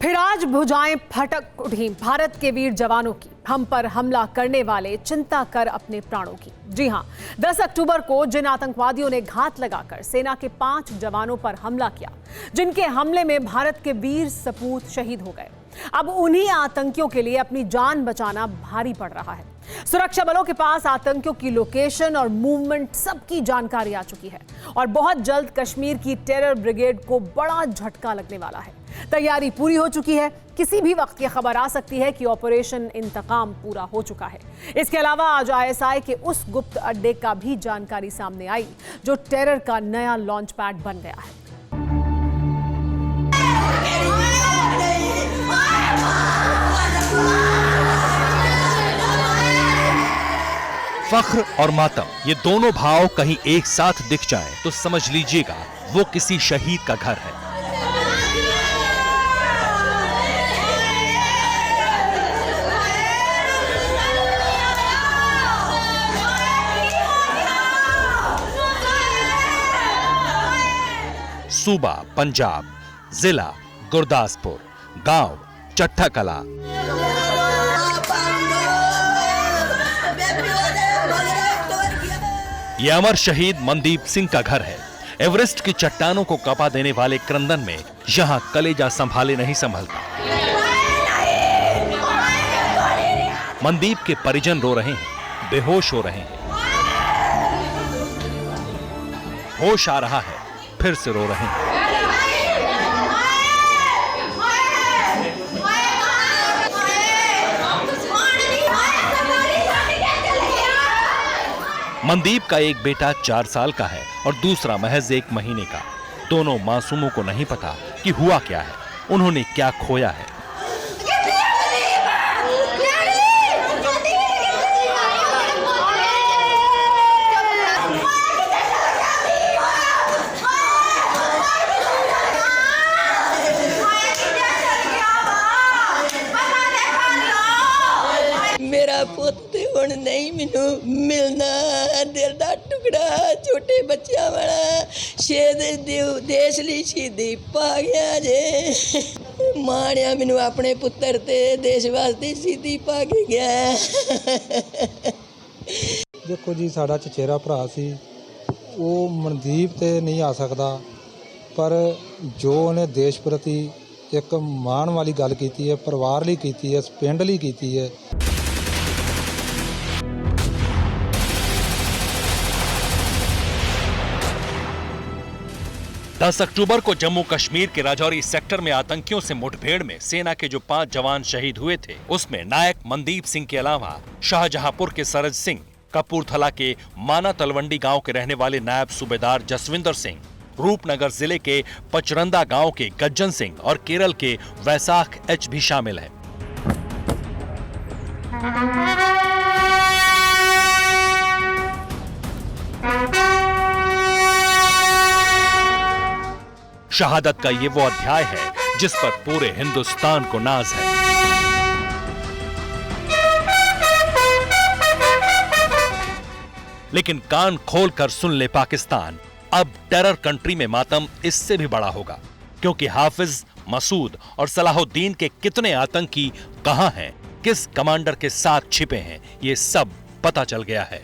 फिर आज भुजाएं फटक उठी भारत के वीर जवानों की, हम पर हमला करने वाले चिंता कर अपने प्राणों की। जी हां, 10 अक्टूबर को जिन आतंकवादियों ने घात लगाकर सेना के 5 जवानों पर हमला किया, जिनके हमले में भारत के वीर सपूत शहीद हो गए, अब उन्हीं आतंकियों के लिए अपनी जान बचाना भारी पड़ रहा है। सुरक्षा बलों के पास आतंकियों की लोकेशन और मूवमेंट सबकी जानकारी आ चुकी है और बहुत जल्द कश्मीर की टेरर ब्रिगेड को बड़ा झटका लगने वाला है। तैयारी पूरी हो चुकी है, किसी भी वक्त ये खबर आ सकती है कि ऑपरेशन इंतकाम पूरा हो चुका है। इसके अलावा आज आईएसआई के उस गुप्त अड्डे का भी जानकारी सामने आई जो टेरर का नया लॉन्च पैड बन गया है। फख्र और मातम, ये दोनों भाव कहीं एक साथ दिख जाएं तो समझ लीजिएगा वो किसी शहीद का घर है। सूबा पंजाब, जिला गुरदासपुर, गांव चट्टा कला। ये अमर शहीद मनदीप सिंह का घर है। एवरेस्ट की चट्टानों को कपा देने वाले क्रंदन में यहां कलेजा संभाले नहीं संभलता। मनदीप के परिजन रो रहे हैं, बेहोश हो रहे हैं। होश आ रहा है, फिर से रो रहे हैं। मनदीप का एक बेटा 4 साल का है और दूसरा महज 1 महीने का। दोनों मासूमों को नहीं पता कि हुआ क्या है, उन्होंने क्या खोया है। मेरा पुੱਤ ਹੁਣ नहीं ਮੈਨੂੰ मिलना, दिल ਦਾ टुकड़ा छोटे बच्चों वाला ਸ਼ਹੀਦ देश ਲਈ ਸ਼ਹੀਦੀ ਪਾ ਗਿਆ ਜੇ। ਮਾਣਿਆ ਮੈਨੂੰ ਆਪਣੇ ਪੁੱਤਰ ਤੇ ਦੇਸ਼ ਵਾਸਤੇ ਸ਼ਹੀਦੀ ਪਾ ਕੇ ਗਿਆ। ਦੇਖੋ ਜੀ, ਸਾਡਾ ਚਚੇਰਾ ਭਰਾ ਸੀ, ਉਹ ਮਨਦੀਪ ਤੇ ਨਹੀਂ ਆ ਸਕਦਾ, ਪਰ ਜੋ ਉਹਨੇ ਦੇਸ਼ ਪ੍ਰਤੀ ਇੱਕ ਮਾਣ ਵਾਲੀ ਗੱਲ ਕੀਤੀ ਹੈ, ਪਰਿਵਾਰ ਲਈ ਕੀਤੀ ਹੈ, ਪਿੰਡ ਲਈ ਕੀਤੀ ਹੈ। 10 अक्टूबर को जम्मू कश्मीर के राजौरी सेक्टर में आतंकियों से मुठभेड़ में सेना के जो 5 जवान शहीद हुए थे, उसमें नायक मनदीप सिंह के अलावा शाहजहांपुर के सरज सिंह, कपूरथला के माना तलवंडी गांव के रहने वाले नायब सूबेदार जसविंदर सिंह, रूपनगर जिले के पचरंदा गांव के गज्जन सिंह और केरल के वैसाख एच भी शामिल हैं। शहादत का ये वो अध्याय है जिस पर पूरे हिंदुस्तान को नाज है। लेकिन कान खोलकर सुन ले पाकिस्तान, अब टेरर कंट्री में मातम इससे भी बड़ा होगा, क्योंकि हाफिज, मसूद और सलाहुद्दीन के कितने आतंकी कहां हैं, किस कमांडर के साथ छिपे हैं, ये सब पता चल गया है।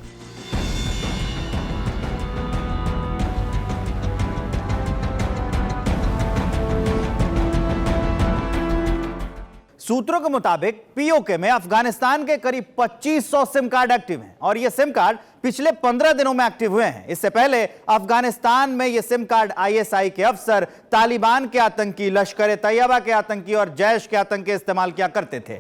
सूत्रों के मुताबिक पीओके में अफगानिस्तान के करीब 2500 सिम कार्ड एक्टिव हैं और ये सिम कार्ड पिछले 15 दिनों में एक्टिव हुए हैं। इससे पहले अफगानिस्तान में ये सिम कार्ड आईएसआई के अफसर, तालिबान के आतंकी, लश्कर ए तैयबा के आतंकी और जैश के आतंकी इस्तेमाल किया करते थे।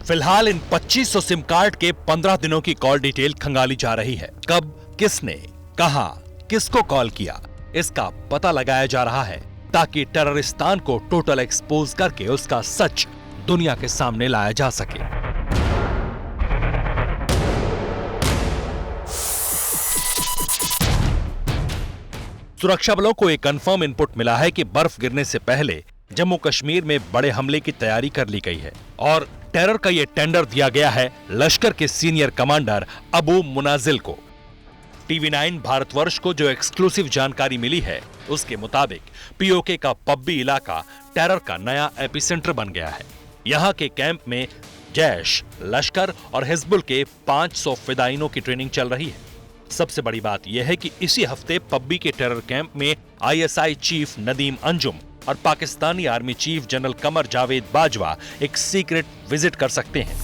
फिलहाल इन 2500 सिम कार्ड के 15 दिनों की कॉल डिटेल खंगाली जा रही है। कब, किसने, कहां, किसको कॉल किया, इसका पता लगाया जा रहा है ताकि टेररिस्तान को टोटल एक्सपोज करके उसका सच दुनिया के सामने लाया जा सके। सुरक्षा बलों को एक कंफर्म इनपुट मिला है कि बर्फ गिरने से पहले जम्मू कश्मीर में बड़े हमले की तैयारी कर ली गई है और टेरर का यह टेंडर दिया गया है लश्कर के सीनियर कमांडर अबू मुनाजिल को। TV9 भारतवर्ष को जो एक्सक्लूसिव जानकारी मिली है, उसके मुताबिक पीओके का पब्बी इलाका टेरर का नया एपिसेंटर बन गया है। यहाँ के कैंप में जैश, लश्कर और हिजबुल के 500 फिदाइनों की ट्रेनिंग चल रही है। सबसे बड़ी बात यह है कि इसी हफ्ते पब्बी के टेरर कैंप में ISI चीफ नदीम अंजुम और Pakistani army chief general Qamar Javed Bajwa एक सीक्रेट विजिट कर सकते हैं।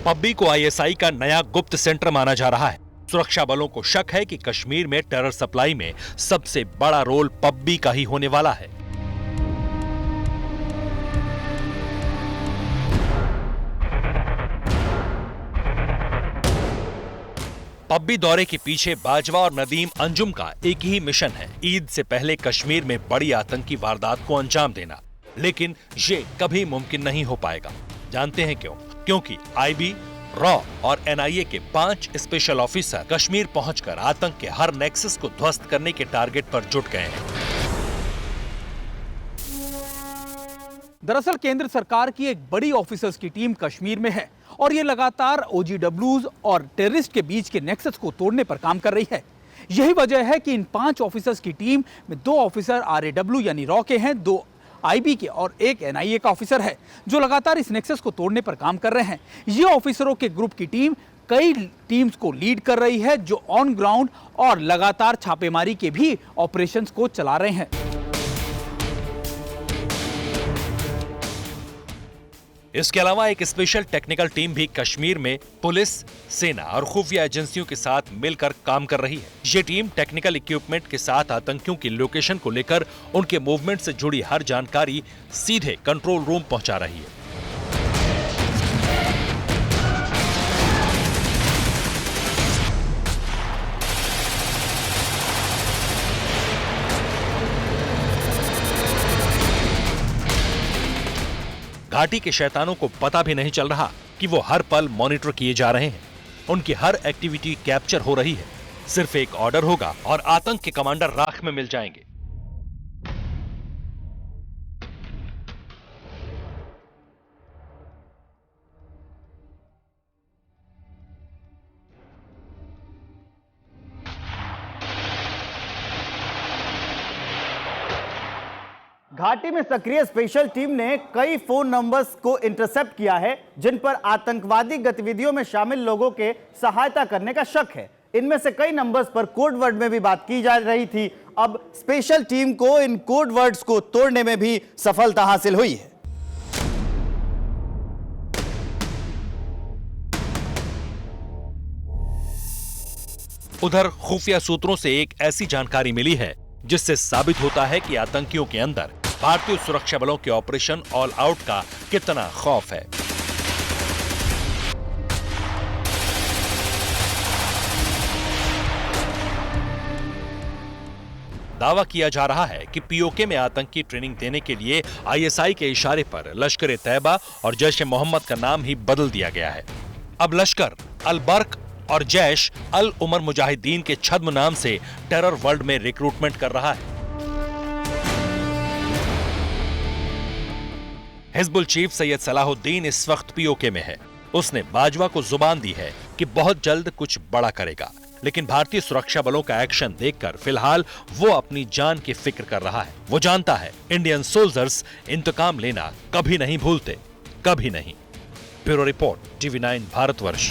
पब्बी को ISI का नया गुप्त सेंटर माना जा रहा है। सुरक्षा बलों को शक है कि कश्मीर में टेरर सप्लाई में सबसे बड़ा रोल पब्बी का ही होने वाला है। पब्बी दौरे के पीछे बाजवा और नदीम अंजुम का एक ही मिशन है, ईद से पहले कश्मीर में बड़ी आतंकी वारदात को अंजाम देना। लेकिन ये कभी मुमकिन नहीं हो पाएगा। जानते हैं क्यों? क्योंकि IB, रॉ और NIA के 5 स्पेशल ऑफिसर कश्मीर पहुंचकर आतंक के हर नेक्सस को ध्वस्त करने के टारगेट पर जुट गए हैं। दरअसल केंद्र सरकार की एक बड़ी ऑफिसर्स की टीम कश्मीर में है और ये लगातार OGWs और टेररिस्ट के बीच के नेक्सस को तोड़ने पर काम कर रही है। यही वजह है कि इन 5 ऑफिसर्स की टीम में 2 ऑफिसर RAW यानी रॉ के हैं, 2 IB के और 1 NIA का ऑफिसर है जो लगातार इस नेक्सस को तोड़ने पर काम कर रहे हैं। ये ऑफिसरों के ग्रुप की टीम कई टीम्स को लीड कर रही है जो ऑन ग्राउंड और लगातार छापेमारी के भी ऑपरेशंस को चला रहे हैं। इसके अलावा एक स्पेशल टेक्निकल टीम भी कश्मीर में पुलिस, सेना और खुफिया एजेंसियों के साथ मिलकर काम कर रही है। ये टीम टेक्निकल इक्विपमेंट के साथ आतंकियों की लोकेशन को लेकर उनके मूवमेंट से जुड़ी हर जानकारी सीधे कंट्रोल रूम पहुंचा रही है। घाटी के शैतानों को पता भी नहीं चल रहा कि वो हर पल मॉनिटर किए जा रहे हैं। उनकी हर एक्टिविटी कैप्चर हो रही है। सिर्फ एक ऑर्डर होगा और आतंक के कमांडर राख में मिल जाएंगे। घाटी में सक्रिय स्पेशल टीम ने कई फोन नंबर्स को इंटरसेप्ट किया है जिन पर आतंकवादी गतिविधियों में शामिल लोगों के सहायता करने का शक है। इनमें से कई नंबर्स पर कोड वर्ड में भी बात की जा रही थी। अब स्पेशल टीम को इन कोड वर्ड्स को तोड़ने में भी सफलता हासिल हुई है। उधर खुफिया सूत्रों से एक ऐसी जानकारी मिली है जिससे साबित होता है कि आतंकियों के अंदर भारतीय सुरक्षा बलों के ऑपरेशन ऑल आउट का कितना खौफ है। दावा किया जा रहा है कि पीओके में आतंकी ट्रेनिंग देने के लिए ISI के इशारे पर लश्कर-ए-तैयबा और जैश-ए-मोहम्मद का नाम ही बदल दिया गया है। अब लश्कर अल-बर्क और जैश अल-उमर मुजाहिदीन के छद्म नाम से टेरर वर्ल्ड में रिक्रूटमेंट कर रहा है। हिजबुल चीफ सैयद सलाहुद्दीन इस वक्त पीओके में है। उसने बाजवा को जुबान दी है कि बहुत जल्द कुछ बड़ा करेगा, लेकिन भारतीय सुरक्षा बलों का एक्शन देखकर फिलहाल वो अपनी जान की फिक्र कर रहा है। वो जानता है इंडियन सोल्जर्स इंतकाम लेना कभी नहीं भूलते, कभी नहीं। Bureau report, TV9 Bharatvarsh.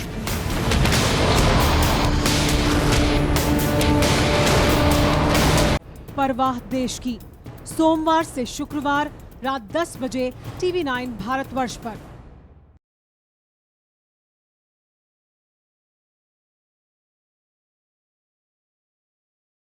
परवाह देश की, सोमवार से शुक्रवार रात 10 बजे TV9 भारतवर्ष पर।